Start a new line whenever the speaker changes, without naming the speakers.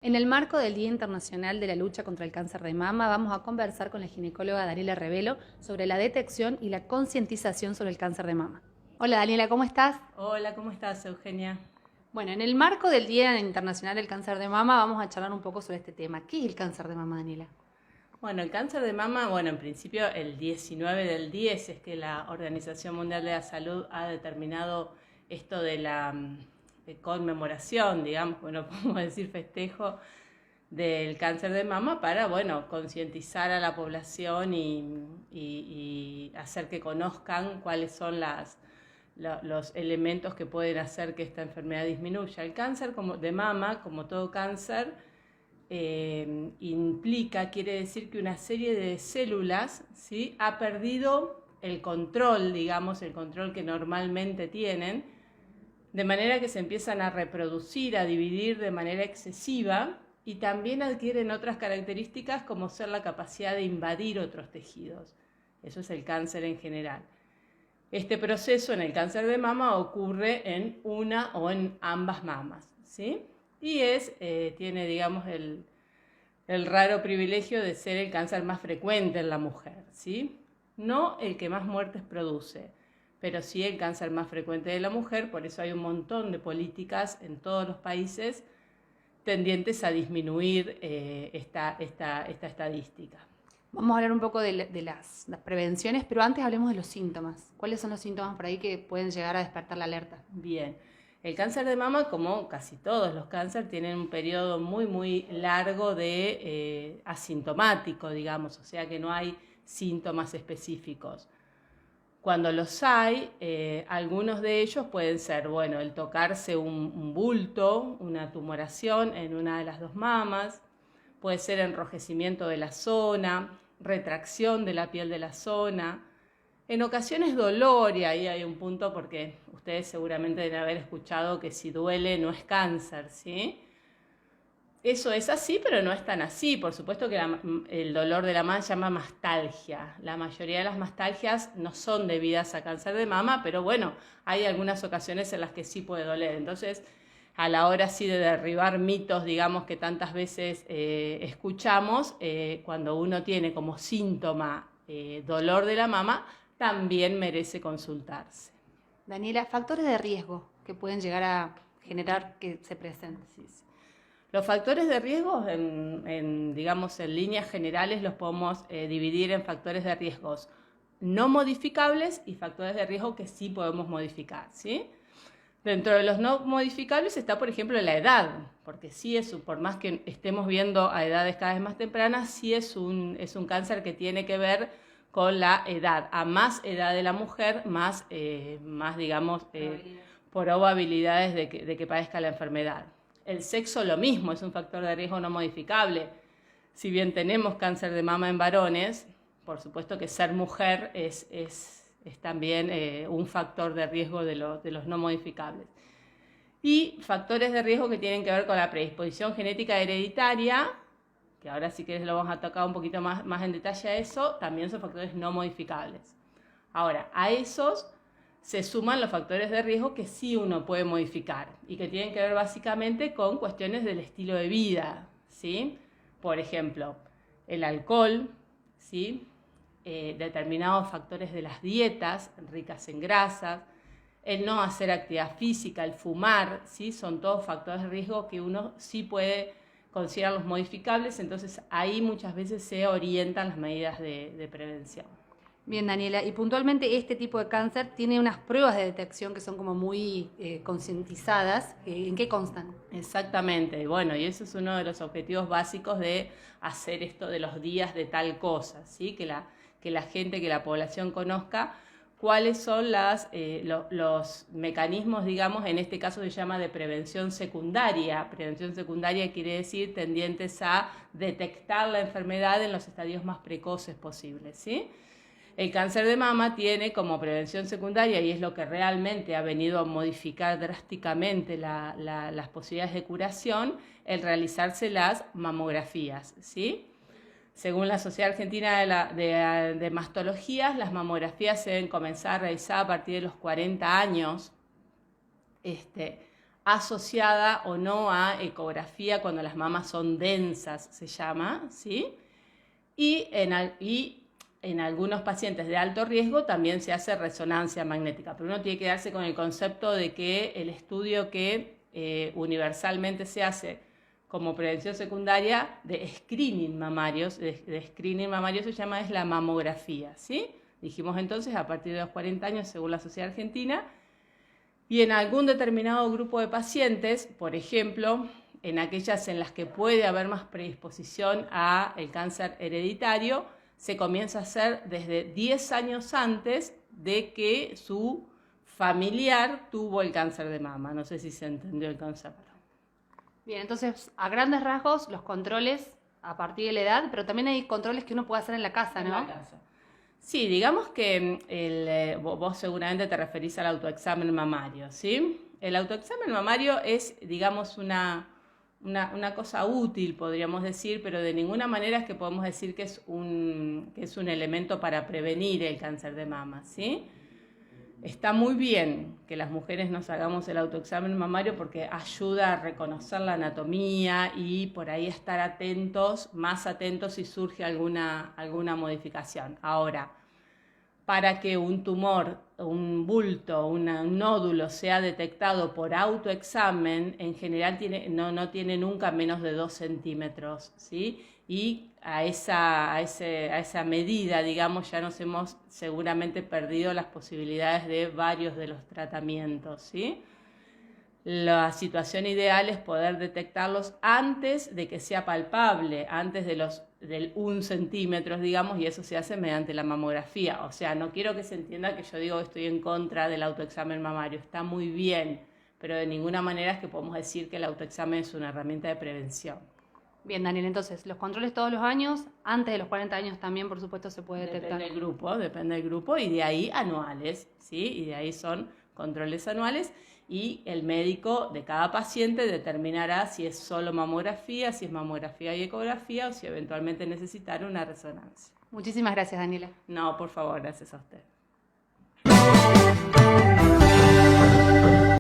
En el marco del Día Internacional de la Lucha contra el Cáncer de Mama, vamos a conversar con la ginecóloga Daniela Revelo sobre la detección y la concientización sobre el cáncer de mama. Hola Daniela, ¿cómo estás?
Hola, ¿cómo estás, Eugenia?
Bueno, en el marco del Día Internacional del Cáncer de Mama vamos a charlar un poco sobre este tema. ¿Qué es el cáncer de mama, Daniela?
Bueno, el cáncer de mama, bueno, en principio el 19 del 10 es que la Organización Mundial de la Salud ha determinado esto de la conmemoración, digamos, bueno, podemos decir festejo del cáncer de mama para, bueno, concientizar a la población y hacer que conozcan cuáles son los elementos que pueden hacer que esta enfermedad disminuya. El cáncer de mama, como todo cáncer, quiere decir que una serie de células, ¿sí?, ha perdido el control, digamos, el control que normalmente tienen, de manera que se empiezan a reproducir, a dividir de manera excesiva y también adquieren otras características como ser la capacidad de invadir otros tejidos. Eso es el cáncer en general. Este proceso en el cáncer de mama ocurre en una o en ambas mamas, ¿sí? Y tiene, digamos, el raro privilegio de ser el cáncer más frecuente en la mujer, ¿sí? No el que más muertes produce, pero sí el cáncer más frecuente de la mujer. Por eso hay un montón de políticas en todos los países tendientes a disminuir esta estadística.
Vamos a hablar un poco de las prevenciones, pero antes hablemos de los síntomas. ¿Cuáles son los síntomas por ahí que pueden llegar a despertar la alerta?
Bien, el cáncer de mama, como casi todos los cánceres, tienen un periodo muy, muy largo de asintomático, digamos, o sea que no hay síntomas específicos. Cuando los hay, algunos de ellos pueden ser, bueno, el tocarse un bulto, una tumoración en una de las dos mamas, puede ser enrojecimiento de la zona, retracción de la piel de la zona, en ocasiones dolor, y ahí hay un punto porque ustedes seguramente deben haber escuchado que si duele no es cáncer, ¿sí? Eso es así, pero no es tan así. Por supuesto que el dolor de la mama se llama mastalgia. La mayoría de las mastalgias no son debidas a cáncer de mama, pero bueno, hay algunas ocasiones en las que sí puede doler. Entonces, a la hora sí de derribar mitos, digamos, que tantas veces escuchamos, cuando uno tiene como síntoma dolor de la mama, también merece consultarse.
Daniela, factores de riesgo que pueden llegar a generar que se presenten.
Sí, sí. Los factores de riesgo, digamos, en líneas generales, los podemos dividir en factores de riesgos no modificables y factores de riesgo que sí podemos modificar, ¿sí? Dentro de los no modificables está, por ejemplo, la edad, porque sí por más que estemos viendo a edades cada vez más tempranas, sí es un cáncer que tiene que ver con la edad. A más edad de la mujer, más digamos, probabilidades de que padezca la enfermedad. El sexo lo mismo, es un factor de riesgo no modificable. Si bien tenemos cáncer de mama en varones, por supuesto que ser mujer es también un factor de riesgo de los no modificables. Y factores de riesgo que tienen que ver con la predisposición genética hereditaria, que ahora si querés lo vamos a tocar un poquito más en detalle a eso, también son factores no modificables. Ahora, a esos se suman los factores de riesgo que sí uno puede modificar y que tienen que ver básicamente con cuestiones del estilo de vida, ¿sí? Por ejemplo, el alcohol, ¿sí? Determinados factores de las dietas ricas en grasas, el no hacer actividad física, el fumar, ¿sí? Son todos factores de riesgo que uno sí puede considerar los modificables, entonces ahí muchas veces se orientan las medidas de prevención.
Bien, Daniela, y puntualmente este tipo de cáncer tiene unas pruebas de detección que son como muy concientizadas. ¿En qué constan?
Exactamente, bueno, y eso es uno de los objetivos básicos de hacer esto de los días de tal cosa, ¿sí? Que la gente, que la población conozca cuáles son los mecanismos, digamos, en este caso se llama de prevención secundaria. Prevención secundaria quiere decir tendientes a detectar la enfermedad en los estadios más precoces posibles, ¿sí? El cáncer de mama tiene como prevención secundaria, y es lo que realmente ha venido a modificar drásticamente las posibilidades de curación, el realizarse las mamografías, ¿sí? Según la Sociedad Argentina de Mastologías, las mamografías se deben comenzar a realizar a partir de los 40 años, asociada o no a ecografía cuando las mamas son densas, se llama, ¿sí? Y en algunos pacientes de alto riesgo también se hace resonancia magnética, pero uno tiene que darse con el concepto de que el estudio que universalmente se hace como prevención secundaria de screening mamarios, se llama es la mamografía, ¿sí? Dijimos entonces a partir de los 40 años según la Sociedad Argentina, y en algún determinado grupo de pacientes, por ejemplo, en aquellas en las que puede haber más predisposición al cáncer hereditario, se comienza a hacer desde 10 años antes de que su familiar tuvo el cáncer de mama. No sé si se entendió el concepto.
Bien, entonces, a grandes rasgos, los controles a partir de la edad, pero también hay controles que uno puede hacer en la casa, ¿no?
En la casa. Sí, digamos que vos seguramente te referís al autoexamen mamario, ¿sí? El autoexamen mamario es, digamos, una cosa útil, podríamos decir, pero de ninguna manera es que podemos decir que es un elemento para prevenir el cáncer de mama, ¿sí? Está muy bien que las mujeres nos hagamos el autoexamen mamario porque ayuda a reconocer la anatomía y por ahí estar atentos, más atentos si surge alguna modificación. Ahora, para que un tumor, un bulto, un nódulo sea detectado por autoexamen, en general no tiene nunca menos de 2 centímetros, ¿sí? Y a esa medida, digamos, ya nos hemos seguramente perdido las posibilidades de varios de los tratamientos, ¿sí? La situación ideal es poder detectarlos antes de que sea palpable, antes del 1 centímetro, digamos, y eso se hace mediante la mamografía. O sea, no quiero que se entienda que yo digo que estoy en contra del autoexamen mamario, está muy bien, pero de ninguna manera es que podemos decir que el autoexamen es una herramienta de prevención.
Bien, Daniel, entonces, los controles todos los años, antes de los 40 años también, por supuesto, se puede detectar.
Depende del grupo, y de ahí anuales, ¿sí? Y de ahí son controles anuales, y el médico de cada paciente determinará si es solo mamografía, si es mamografía y ecografía, o si eventualmente necesitará una resonancia.
Muchísimas gracias, Daniela.
No, por favor, gracias a usted.